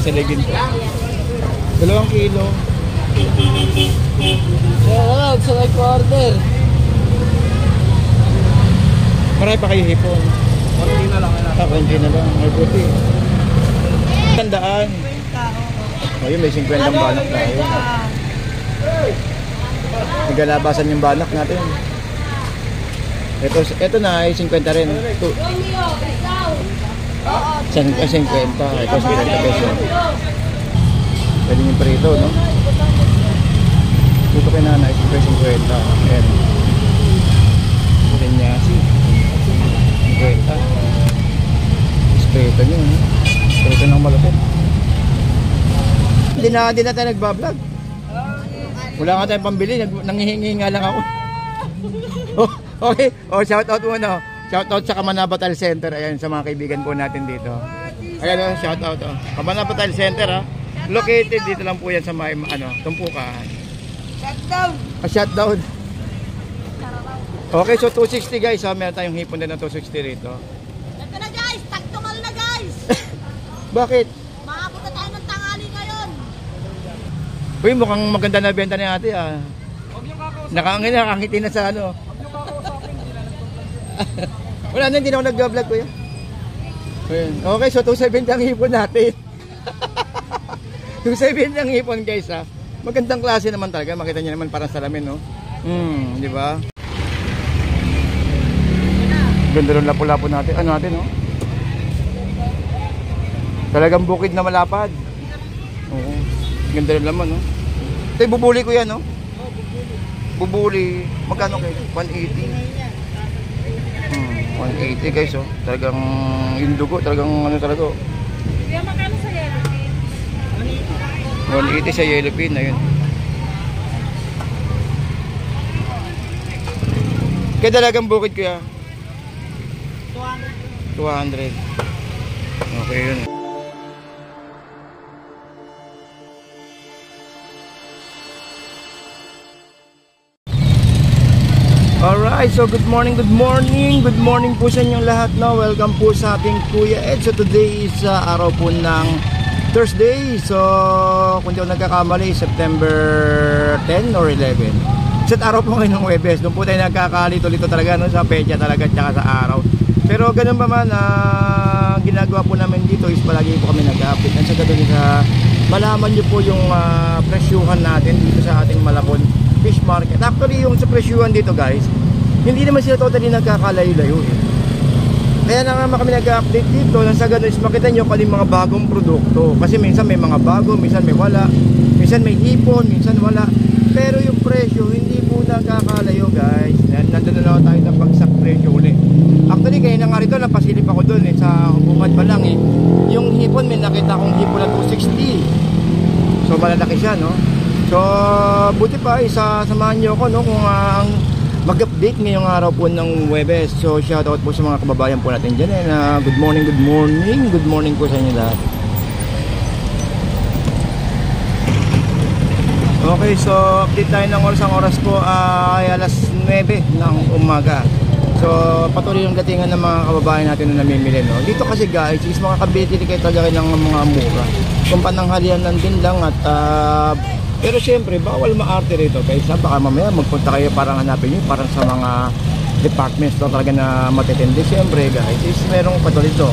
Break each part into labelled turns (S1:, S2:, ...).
S1: siligin po. 2 kilo.
S2: Shout sa nag-order.
S1: Marami pa kayo hipon.
S2: Konti na lang.
S1: Konti na lang. May puti. Tandaan. Ayun, may 50 ang banak tayo. Nagalabasan yung banak natin. Ito na ay 50 rin. 50. Ito 50 peso. Pwede yung prito, no? Dito kay nanay, 50. Ayan. Kulinyasi. 50. Prito nyo, no? Prito ng malupit. Hindi na tayo nagbablog. Wala nga tayong pambili, nangihingi nga lang ako. Okay, shout out muna. Shout out sa Kamanaba Tile Center. Ayan, sa mga kaibigan po natin dito. Ayan, shout out. Kamanaba Tile Center, ha. Located dito lang po yan sa may, Tumpukan.
S2: Shutdown.
S1: Shutdown. Okay, so 260 guys, ha. Meron tayong hipon din na 260 rito.
S3: Ito na guys, taktumal na guys.
S1: Bakit?
S3: Maabot na tayo ng tanghali ngayon.
S1: Uy, mukhang maganda na benta ni ate, ah. Nakangiti na sa Wala na, hindi na ako nag-vlog ko yan. Okay, so 270 ang hipon natin. 270 ang hipon guys, ha. Magandang klase naman talaga. Makita nyo naman parang salamin, no? Di ba? Ganda ng lapo-lapo natin. Ano natin, no? Talagang bukid na malapad. Oo. Ganda ng laman, no? Ito, bubuli ko yan, no? Bubuli. Magkano kayo? 180. 180 guys, oh. Talagang yung dugo, talagang talaga.
S3: Kaya magkano sa yellow pin?
S1: 180 sa yellow pin, ayun. Kaya talagang bukid ko ya. 200. Okay yun. Alright, so good morning po sa inyong lahat, no? Welcome po sa ating Kuya Ed. So today is araw po ng Thursday. So kung di ako nagkakamali, September 10 or 11. Isa't araw po ngayon ng Webes. Doon po tayo nagkakalito-lito talaga, no? Sa pecha talaga, tsaka sa araw. Pero ganun pa man, ginagawa po namin dito is palagi po kami nag-update. At sa ganun, malaman nyo po yung presyuhan natin dito sa ating Malabon Fish Market. Actually, yung sa presyuhan dito guys, hindi naman sila totally nagkakalayo-layo, eh. Kaya na nga kami nag-update dito. Nang sa ganun is makita nyo kung mga bagong produkto. Kasi minsan may mga bago, minsan may wala. Minsan may hipon, minsan wala. Pero yung presyo, hindi po nagkakalayo guys. Nandun na lang tayo ng bagsak presyo ulit. Actually, kaya na nga rito, napasilip ako dun, eh, sa hubungan pa lang, eh. Yung hipon, may nakita akong hipon na 260. So malalaki siya, no? So buti pa, samahan nyo ako, no, kung mag-update ngayong araw po ng Webes. So shoutout po sa mga kababayan po natin dyan, eh, na good morning po sa inyo lahat. Okay, so update tayo ng oras. Ang oras po ay alas 9 ng umaga. So patuloy yung datingan ng mga kababayan natin na namimili, no? Dito kasi guys, is makakabili kayo talaga ng mga mura. Kung pananghalian lang din lang at pero syempre bawal maarte rito kaysa baka mamaya magpunta kayo parang hanapin nyo parang sa mga department store talaga na matitindi. Syempre guys, is merong patuloy dito,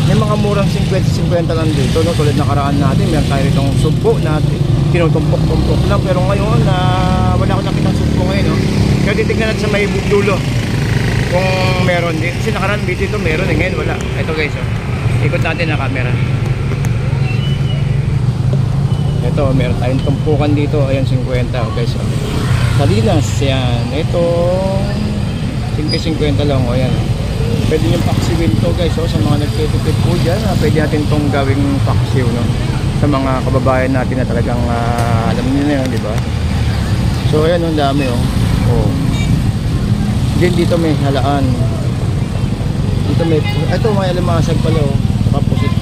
S1: may mga murang 50 lang dito, no? Tulad nakaraan natin, meron tayo itong sugpo natin, tinutumpok-tumpok lang. Pero ngayon wala ko nakitang sugpo ngayon, no? Kaya titignan natin sa may dulo kung meron din. Kasi nakaraan dito meron, eh. Ngayon wala. Ito guys, oh. Ikot natin na camera. Ito, meron tayong tumpukan dito. Ayan, 50, oh, guys, oh. Salinas, yan. Ito 50 lang, oh. Ayan, oh. Pwede yung paksiwin to guys, oh. Sa mga nagtitipid po dyan, pwede natin itong gawing paksiw, no? Sa mga kababayan natin na talagang alam niyo na yun, di ba? So ayan, ang dami, oh. Oh. Then dito may halaan. Dito may, ito may alimasag pala, oh. Saka pusit.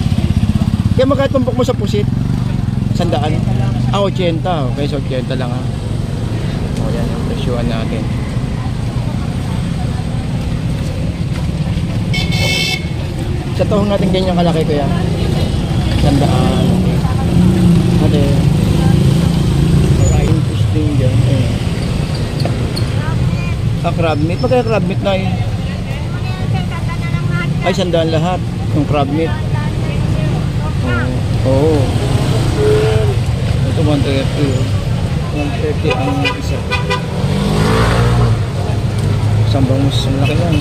S1: Kaya magkatumpok mo sa pusit 100. 80. Okay, so 80 lang, ha. O yan, yung presyuhan natin. Sa tahong natin ganyan kalaki, kuya. 100. Crab meat. Magkaya crab meat na yun? Ay, 100 lahat. Yung crab meat. Oo. Ito 130. 130 ang isa. Isang bangus. Malaki yan.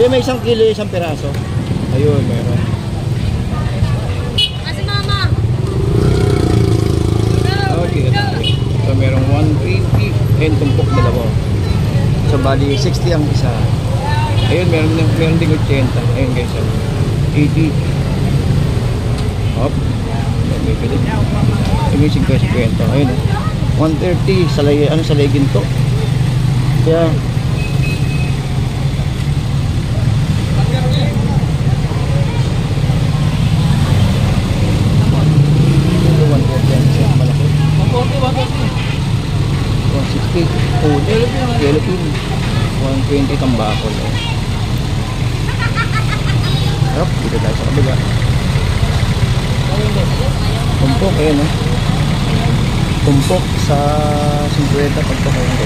S1: Kaya may 1 kilo, 1 piraso. Ayun, meron.
S3: Kasi mama.
S1: Okay. So, merong 180 and tumpok dalawa. So, bali 60 ang isa. Ayun, meron ding 80. Ayun guys, 80. Hop. May pili. Ayun, 50. Ayun, 130 sa lay ginto. Kaya,
S2: Mabuti, mabuti.
S1: 160. Oh, Philippine. 120 tambakol. Hop, dito tayo sa kabila. Tumpok, ayun, no? Tumpok sa 50 pagkakaroon ko.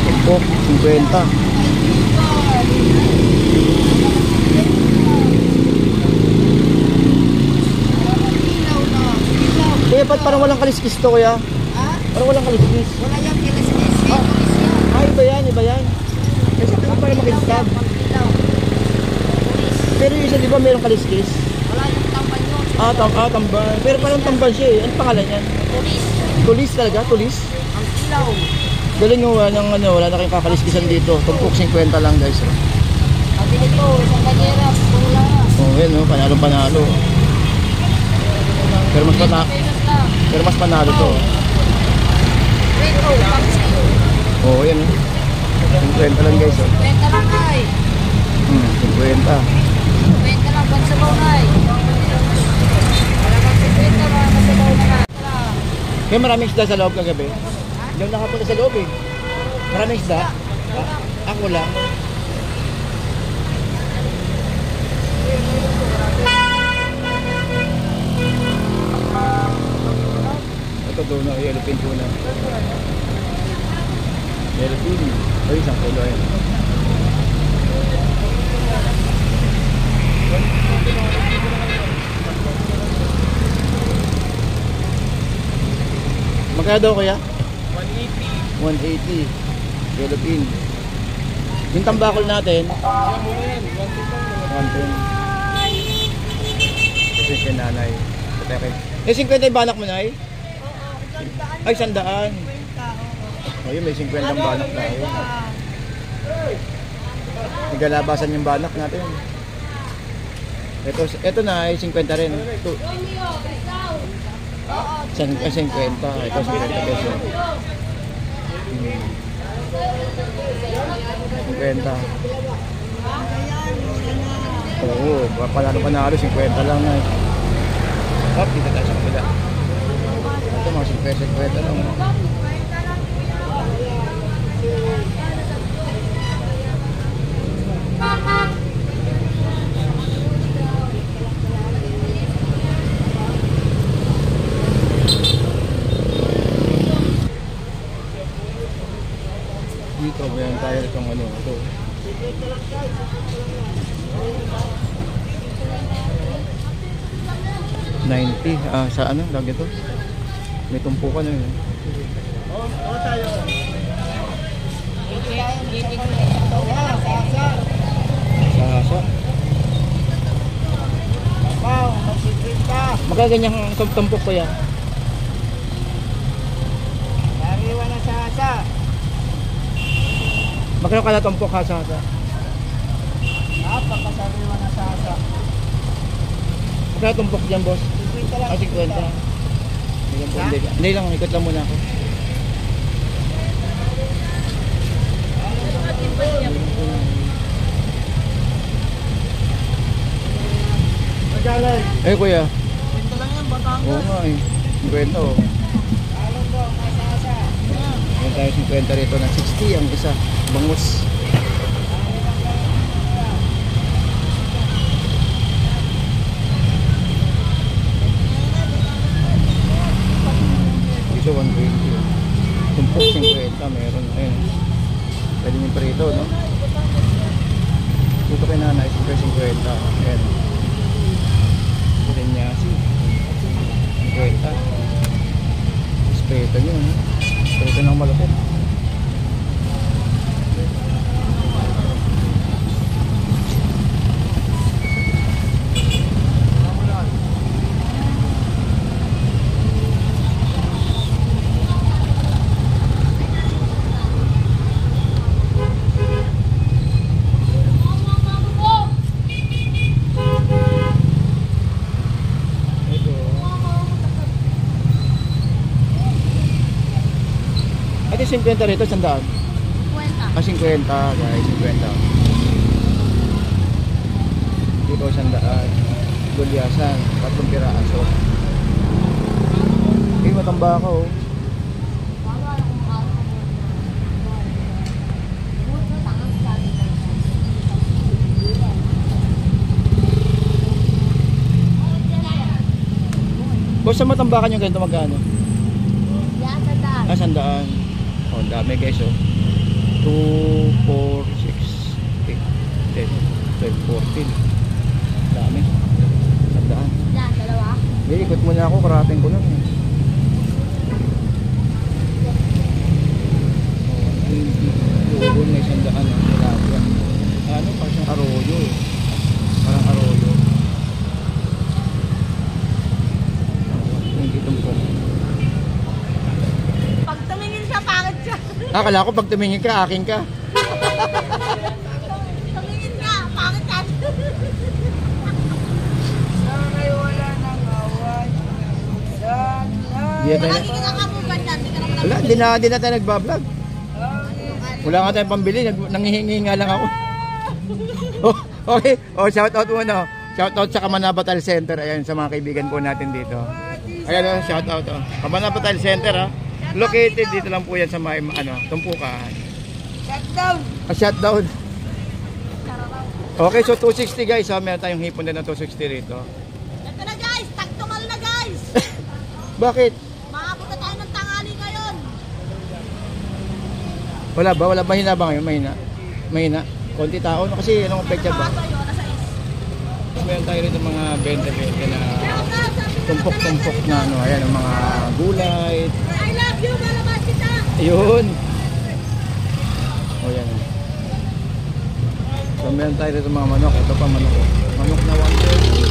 S1: Tumpok, 50. Kaya ba't parang walang kaliskis to, kuya?
S3: Ha?
S1: Parang walang kaliskis.
S3: Wala yung kilis-kilis. Kilis yan.
S1: Iba yan, iba yan. Kasi ito parang makinstab.
S3: Ilaw.
S1: Pero yung isa, di ba mayroong kaliskis?
S3: Wala yung tambal yun.
S1: Tambal. Pero parang tambal siya eh. Ano pangalan yan?
S3: Pulis.
S1: Tulis talaga? Tulis?
S3: Ang ilaw.
S1: Galing yung wala na kayong kakaliskisan dito. Tumpok 50 lang guys.
S3: Pabili ko, isang kanyera. Pula na.
S1: Oh, yun oh, panalo. Pero mas
S3: Pesos lang.
S1: panalo to.
S3: Retro, pangsi.
S1: Oh, yan oh. 50 lang guys oh.
S3: 20 lang ay.
S1: 50.
S3: 20 lang, pagsabaw na ay. Wala kang 50, wala kang sabaw na na.
S1: Kaya maraming isda sa loob kagabi. Hindi ako nakapunta sa loob eh. Maraming isda. Ako lang. Ito doon na, yellow pin po na. Yellow pin. Ay, isang kulo yan. Magkano daw kuya? 180. Yellow pin. Yung tambakol natin, 110. Ito yung sinanay. Eh, 50 yung banak mo na eh? Ay, 100. Ayun, may 50 ang banak na yun. Nagalabasan yung banak natin. Ito na ay 50 rin. 50. Ito 50 pesos. 50. Oo, panalo 50 lang na. Hop, dito tayo sa kabila. Ito mga 50 lang. Dito, bayan tayo itong ano, ito. $90, sa ano, lagi ito? May tumpukan na yun. Sasa. Magkaganyang tumpok ko yan.
S2: Nariwa na sasa.
S1: Magkano ka na tumpok ha, Sasa?
S2: Napakasariwa na sasa.
S1: Magkano tumpok dyan, boss?
S2: 50 lang.
S1: 50. Hindi lang, ikot lang muna ako.
S2: Magalay.
S1: Eh, kuya.
S2: 50 lang yan, Batangas.
S1: Oo nga eh. 50 oh.
S2: Along daw, may sasa.
S1: Meron tayo 50 rito na 60 ang isa. Bangus. Dito kay nanay, 50. Ayan. Ganyan niya si 50. Espeto nyo, no? Espeto ng malupit. Ito 50 rito, 100.
S3: Kwenta.
S1: 50 guys, 50. Dito 100. Gulyasan, 3 piraso. Matamba ka oh. Boss, sa matambakan yung ganito magkano?
S3: Yan, sandaan.
S1: 100. Oh, ang dami guys oh. 2, 4, 6, 8, 10, 12, 14. Dami. 100.
S3: Yan, dalawa.
S1: Okay, ikot muna ako, karating ko lang eh. Doon may 100 ang tilapia. Ano, parang arroyo eh. Parang arroyo. Hindi tumpok.
S3: Pag tumingin siya, pangit siya.
S1: Akala ko pag tumingin ka, akin ka.
S3: Tumingin ka, pangit ka.
S2: Wala nang awan.
S1: Di na tayo,
S3: Lagi ka nakabugan dyan, di ka naman
S1: wala, di na tayo nagbablog. Wala nga tayong pambili, nangihingi nga lang ako. Oh, okay, oh, shout out muna. Shout out sa Kamanabatal Center, ayan, sa mga kaibigan po natin dito. Ayan, oh, shout out oh. Kamanabatal Center ha. Located dito lang po yan sa may Tumpukan.
S2: Shutdown.
S1: Shutdown. Okay, so 260 guys ha, meron tayong hipon din na 260 rito.
S3: Ito na guys, tagtumal na guys.
S1: Bakit?
S3: Makakita tayo ng tanghali ngayon.
S1: Wala ba? Wala mahina ba ngayon? Mahina. Konti tao no? Kasi anong pecha ba?
S3: Tayo, alas 6.
S1: Meron tayo rito mga 20 na tumpok-tumpok na ano, ayan ang mga gulay.
S3: I love you, malabas kita.
S1: Ayun. O yan. So meron tayo rito mga manok. Ito pa manok. Manok na 130.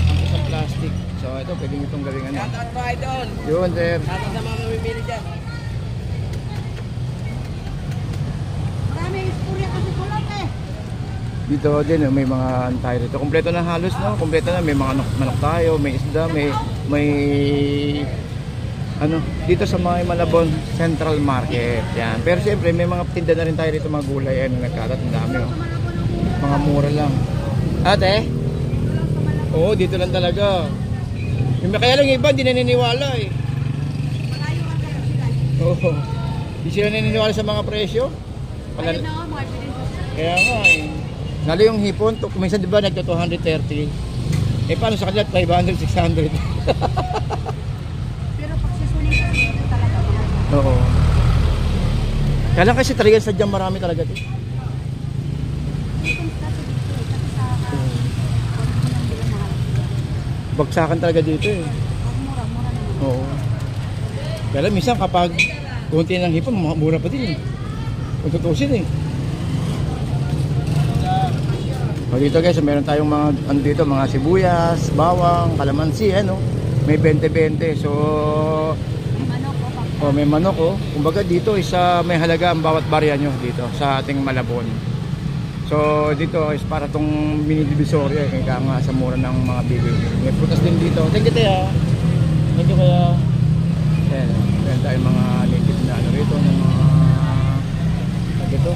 S1: Ang isang plastic. So ito pwedeng itong gawing ano.
S2: Shoutout po idol.
S1: Yun sir.
S2: Shoutout sa mga mamimili dyan.
S3: Marami istorya kasi kulat eh.
S1: Dito din may mga tayo rito. Kompleto na halos no. Kompleto na may mga manok tayo, may isda, may ano dito sa mga Malabon Central Market. Yan. Pero siyempre may mga tinda na rin tayo rito mga gulay ayun nagkalat ang dami oh. Mga mura lang. Ate? Oo, dito lang talaga. Yung kaya lang iba hindi naniniwala eh.
S3: Malayo ka lang sila.
S1: Oo. Hindi sila naniniwala sa mga presyo.
S3: Ayun na ako, mga pinag-
S1: Kaya nga eh. Lalo yung hipon, minsan diba nagto 230. Eh paano sa kanila 500, 600.
S3: Pero pag sisunin ka, dito talaga mahal.
S1: Oo. Kaya lang kasi talaga sadyang marami talaga dito.
S3: Dito kasi dito eh, kasi sa lang nila mahal.
S1: Bagsakan talaga dito eh.
S3: Pag mura naman.
S1: Oo. Kaya lang minsan kapag kunti ng hipon, mura pa din eh. Kung tutusin eh. O dito guys, meron tayong mga ano dito, mga sibuyas, bawang, kalamansi, ano. May 20-20. So
S3: Manok o pag
S1: may manok oh. Kumbaga dito is may halaga ang bawat barya nyo dito sa ating Malabon. So dito is para tong mini divisoria kaya nga sa mura ng mga bibig. May prutas din dito. Thank you Tia. Thank you kaya. Ayan, meron tayong mga native na ano rito ng mga dito.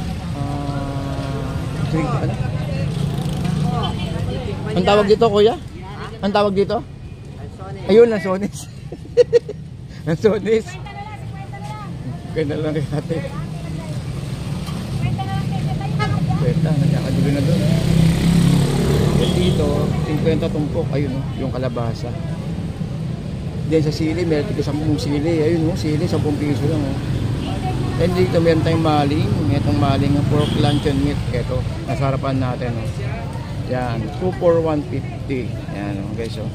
S1: Drink ano? Ang tawag dito kuya? Ang tawag dito? Ayun, lansones. Lansones. Ganda lang kay ate. Kwenta, nagkakagulo na doon. At dito, 50 tumpok. Ayun, yung kalabasa. Diyan sa sili, meron tika 10 sili. Ayun, sili, 10 piso lang. Then dito meron tayong maling. Itong maling pork luncheon meat. Ito, nasa harapan natin. Oh. Yan, 2 for 150. Yan oh, guys. Oh.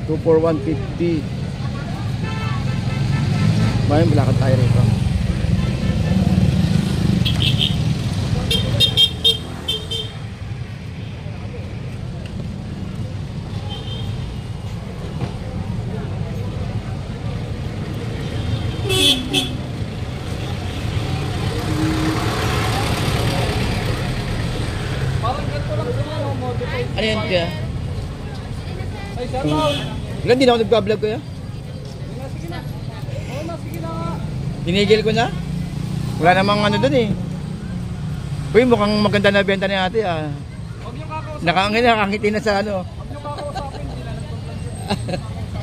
S1: 2 for 150. Bayan, balakad tayo rito. Ano yan kaya? Ilan din ako nag-vlog kuya? Tinigil ko na? Wala namang ano dun eh. Uy, mukhang maganda na benta ni ate ah. Nakangiti na sa ano.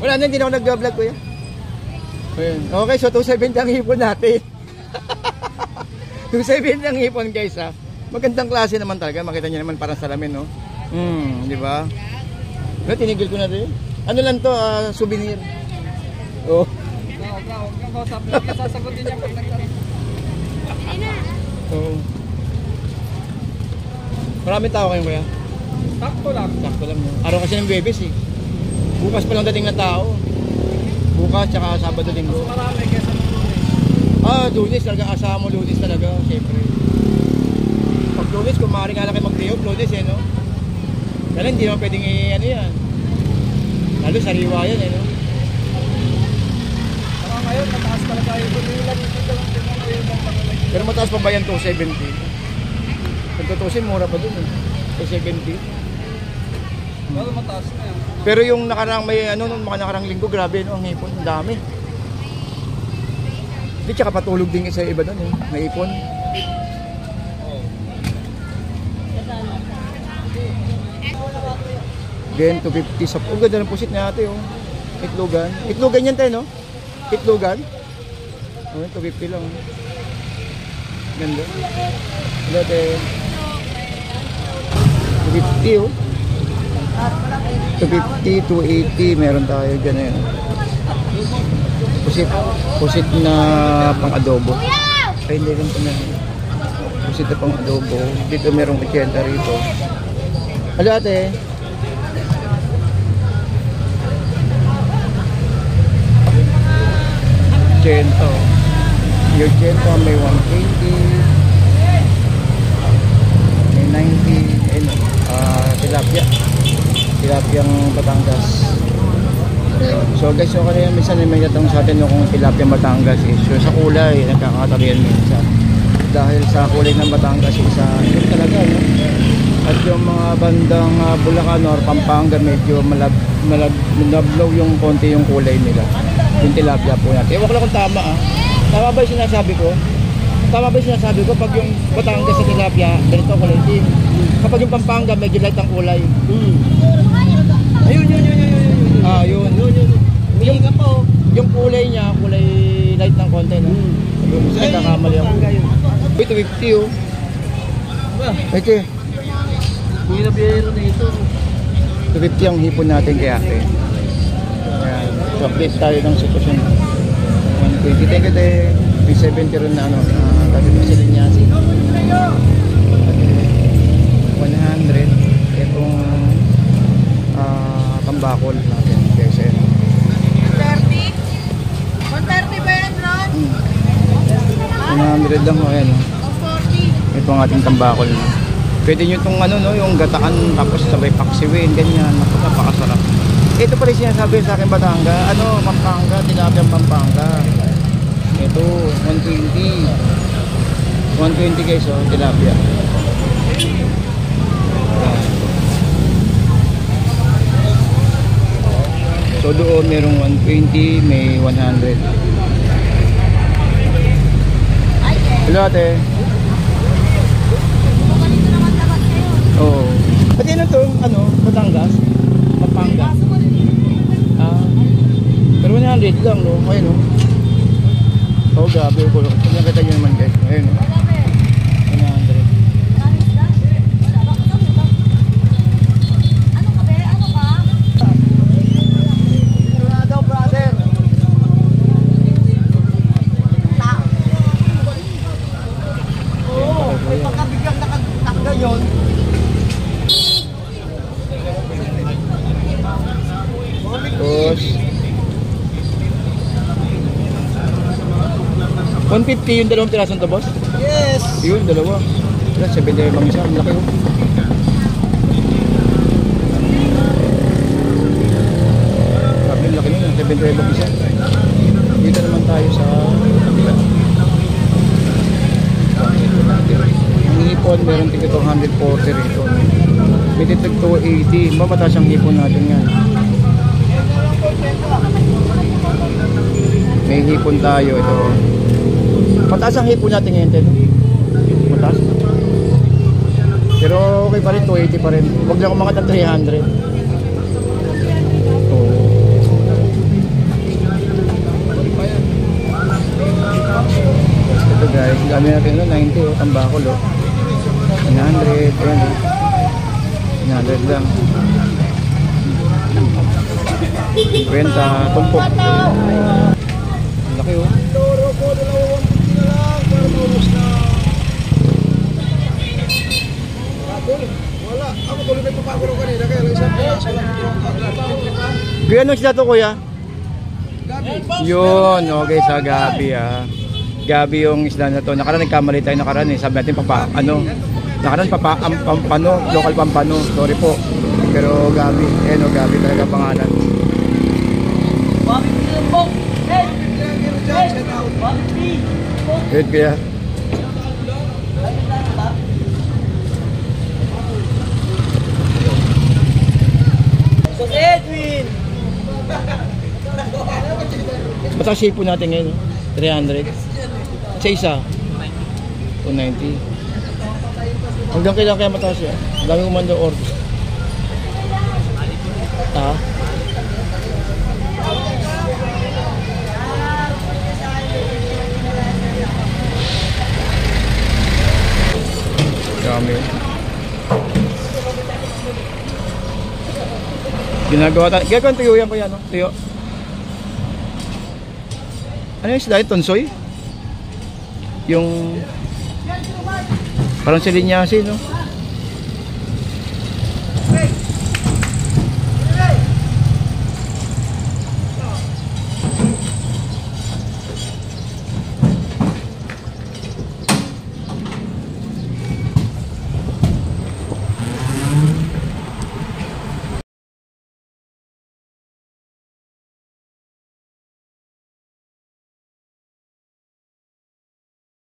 S1: Wala na, hindi na ako nag-vlog kuya. Okay, so 270 ang hipon natin. 270 ang hipon guys ah. Magandang klase naman talaga. Makita niyo naman parang salamin no. Di ba? No, tinigil ko na rin. Ano lang to, souvenir. Oh.
S2: Sasagutin niya pag nagtanong.
S1: Oh. Marami tao kayo kuya?
S2: Sakto lang.
S1: Sakto lang. No? Araw kasi ng Bebes eh. Bukas pa lang dating na tao. Bukas tsaka Sabado Linggo.
S2: Marami kaysa ng Lunes.
S1: Lunes talaga. Asahan mo Lunes talaga. Siyempre. Pag Lunes, kung maaari nga lang kayo mag-day off, Lunes eh no? Kaya hindi naman pwedeng ano yan. Lalo sariwa yan eh no?
S2: Saka ngayon, mataas talaga yung bulilan. Hindi ka lang tingnan ngayon ng pangalagay.
S1: Pero mataas pa ba yan 270? Kung tutusin, mura pa dun eh. 270.
S2: Pero mataas na yan.
S1: Pero yung nakarang may ano, nung mga nakarang linggo, grabe no, ang ipon, ang dami. Hindi, tsaka patulog din sa iba dun eh, may ipon. Again, 250 sa... Oh, ganda ng pusit na ate, oh. Itlogan. Itlogan yan tayo, no? Itlogan. Oh, 250 lang. Ganda. Ganda tayo. 250, oh. 250, 280. Meron tayo dyan, eh. Pusit. Pusit na pang-adobo. Ay, hindi rin ito na. Pusit na pang-adobo. Dito merong 80 rito. Halo, ate. Cento. Yung cento may 120, may 90, and tilapia. Tilapiang Batangas. So guys, so kanina minsan may natanong sa atin kung tilapia Batangas is so, sa kulay, nagkakatarian minsan. Dahil sa kulay ng Batangas isa, yun talaga, no? At yung mga bandang Bulacan or Pampanga medyo malablaw yung konti yung kulay nila. Yung tilapia po natin. Ewan ko lang kung tama ah. Tama ba yung sinasabi ko? Tama ba yung sinasabi ko? Pag yung Batangas sa tilapia, ganito ang kulay din. Kapag yung Pampanga, medyo light ang kulay. Ayun. Yun. Yung, yung kulay niya, kulay light ng konti. No? Ayun, kasi nagkakamali ako. Wait, 250 oh. Ito.
S2: Hindi na biyero na ito.
S1: 250 ang hipon natin kaya ate. Ayan. So, update tayo ng sitwasyon. 120. Thank you, te. May 70 rin na ano. Tabi mo sila niya. 100. Itong tambakol natin. Kesa
S3: 130? 130 ba yan, Ron?
S1: 100 lang. Ayan.
S3: 140?
S1: Ito ang ating tambakol. Pwede nyo itong ano, no, yung gataan tapos sabay paksiwin. Ganyan. Napakasarap. Ito pala yung sinasabi sa akin Batanga. Ano, Pampanga, tilapiyang Pampanga. Ito, 120. 120 guys, oh, tilapia. So doon merong 120, may 100. Hello ate. Oh. Pati ano to? Ano? Batangas? Pampanga? Pero 100 lang, no? Ayun, no? Oh, grabe. Nakita nyo naman, guys. Ayun, no? 100.
S2: naman yun.
S1: Tapos 150 yung dalawang pirasong to, boss?
S2: Yes!
S1: Yun, dalawa. Wala, 70 bang isa. Ang laki oh. Sabi, laki nyo. 70 bang isa. Dito naman tayo sa ang hipon, meron tigit 240 rito. May titig 280. Mapataas ang hipon natin yan. May hipon tayo ito. Mataas ang hipon natin ngayon, Ted. Mataas. Pero okay pa rin, 280 pa rin. Huwag lang umangat ng 300. Ito guys, dami natin 90 oh, tambakol oh. 900, ayan oh. 900 lang. 50, tumpok. Laki oh.
S2: Toro po, 250 na lang para maubos na. Wala. Ako tuloy may papaguro kanina kaya lang isang piraso lang.
S1: Kuya, anong sila to kuya?
S2: Gabi.
S1: Yun, okay sa gabi ah. Gabi yung isda na to. Nakaraan nagkamali tayo nakaraan eh. Sabi natin nakaraan pampano, local pampano. Sorry po. Pero gabi, gabi talaga pangalan. Good kuya.
S2: So Edwin!
S1: Mataas shape po natin ngayon, 300. Sa isa, 290. Hanggang kailan kaya mataas yan? Ang dami umanda order. Ha? Dami. Ginagawa tayo. Gagawin tuyo yan ko yan, no? Tuyo. Ano yung sila? Tonsoy? Yung parang silinyasi, no?